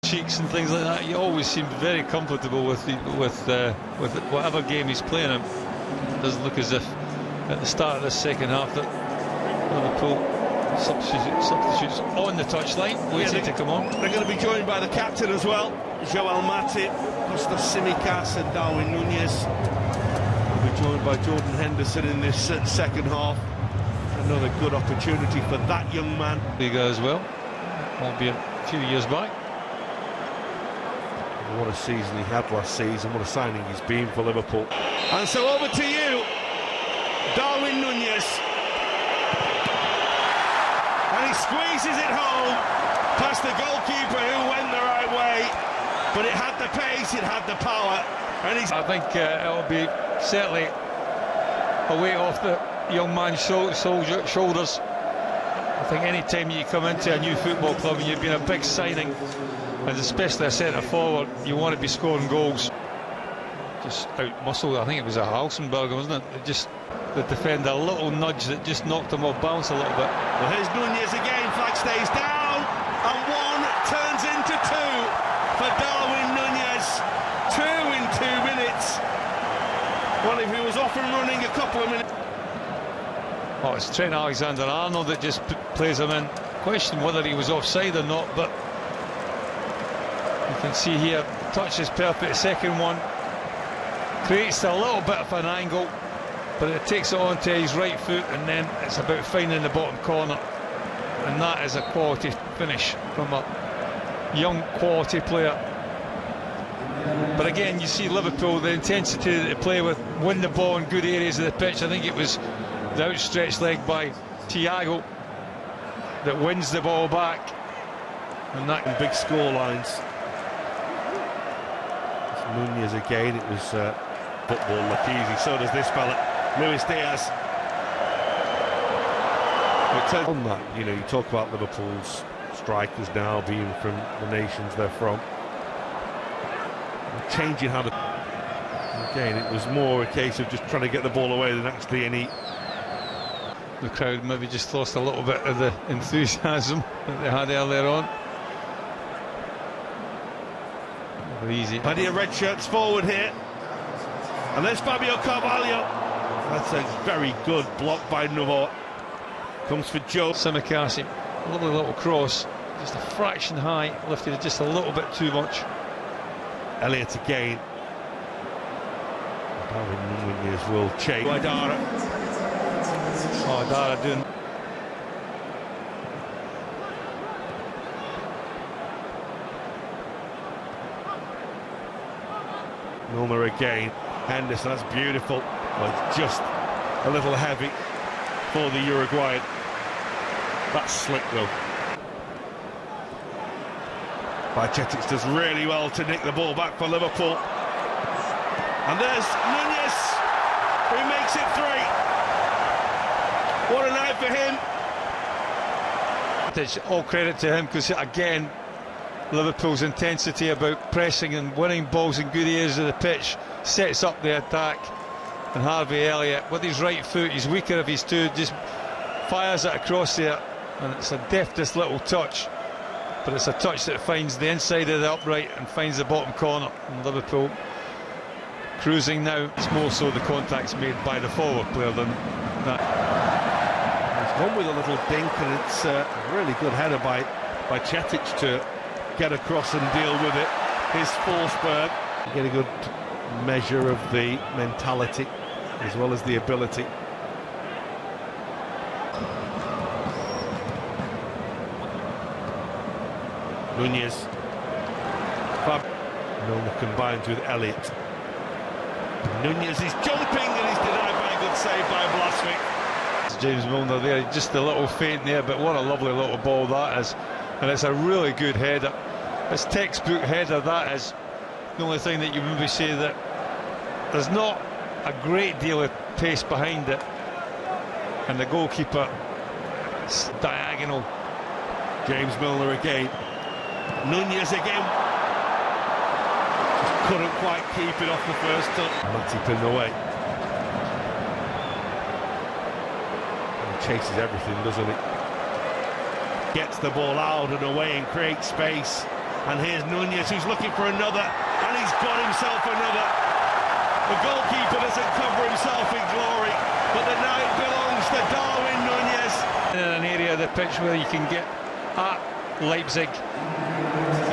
cheeks and things like that. He always seemed very comfortable with whatever game he's playing him. It doesn't look as if at the start of this second half that Liverpool substitutes on the touchline, waiting to come on. They're going to be joined by the captain as well, Joel Matip, Costa Simicas and Darwin Nunez. They'll be joined by Jordan Henderson in this second half. Another good opportunity for that young man. Liga as well, albeit a few years back. What a season he had last season, what a signing he's been for Liverpool. And so over to you, Darwin Nunez. And he squeezes it home past the goalkeeper who went the right way. But it had the pace, it had the power. And I think it'll be certainly a weight off the young man's shoulders. I think any time you come into a new football club and you've been a big signing, and especially a centre forward, you want to be scoring goals. Just out-muscled, I think it was a Halsenberger, wasn't it? Just the defender, a little nudge that just knocked him off balance a little bit. Well, here's Nunez again, flag stays down, and one turns into two for Darwin Nunez. 2 in 2 minutes. Well, if he was off and running a couple of minutes. Oh, it's Trent Alexander-Arnold that just plays him in. Question whether he was offside or not, but you can see here, touch is perfect, second one. Creates a little bit of an angle, but it takes it onto his right foot, and then it's about finding the bottom corner. And that is a quality finish from a young quality player. But again, you see Liverpool, the intensity that they play with, win the ball in good areas of the pitch. I think it was the outstretched leg by Thiago that wins the ball back. And that big score lines. Nunez again, it was football look easy, so does this fella, Luis Diaz. On that, you know, you talk about Liverpool's strikers now being from the nations they're from. Changing how to... Again, it was more a case of just trying to get the ball away than actually any... The crowd maybe just lost a little bit of the enthusiasm that they had earlier on. Easy. Plenty of red shirts forward here. And there's Fabio Carvalho. That's a very good block by Novo. Comes for Joe. Simicas, a lovely little cross. Just a fraction high, lifted it just a little bit too much. Elliott again. Darwin Nunez will change. Dara. Oh, Dara doing... Milner again. Henderson, that's beautiful. Well, it's just a little heavy for the Uruguayan. That's slick though. Bajcetic does really well to nick the ball back for Liverpool. And there's Nunez, who makes it 3. What a night for him. It's all credit to him, because again, Liverpool's intensity about pressing and winning balls in good areas of the pitch sets up the attack. And Harvey Elliott, with his right foot, he's weaker of his two, just fires it across there. And it's a deftest little touch, but it's a touch that finds the inside of the upright and finds the bottom corner. And Liverpool cruising now. It's more so the contacts made by the forward player than that. It's gone with a little dink, and it's a really good header by Bajcetic to get across and deal with it. His Forsberg. Get a good measure of the mentality as well as the ability. Nunez. Milner combines with Elliott. Nunez is jumping, and he's denied by a good save by Blaswick. James Milner there, just a little feint there, but what a lovely little ball that is. And it's a really good header. It's textbook header, that is. The only thing that you maybe say that there's not a great deal of pace behind it, and the goalkeeper, it's diagonal. James Milner again. Nunez again. Just couldn't quite keep it off the first touch. Matip in the way. And he chases everything, doesn't he? Gets the ball out and away and creates space. And here's Nunez, who's looking for another, and he's got himself another. The goalkeeper doesn't cover himself in glory, but now it belongs to Darwin Nunez. In an area of the pitch where you can get at Leipzig,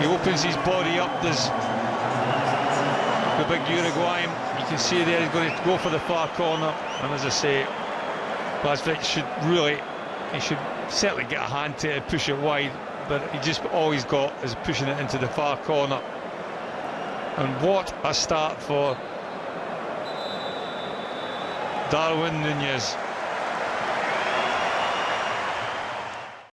he opens his body up. There's the big Uruguayan. You can see there he's going to go for the far corner, and as I say, Leipzig should certainly get a hand to it and push it wide, but he just all he's got is pushing it into the far corner. And what a start for Darwin Nunez.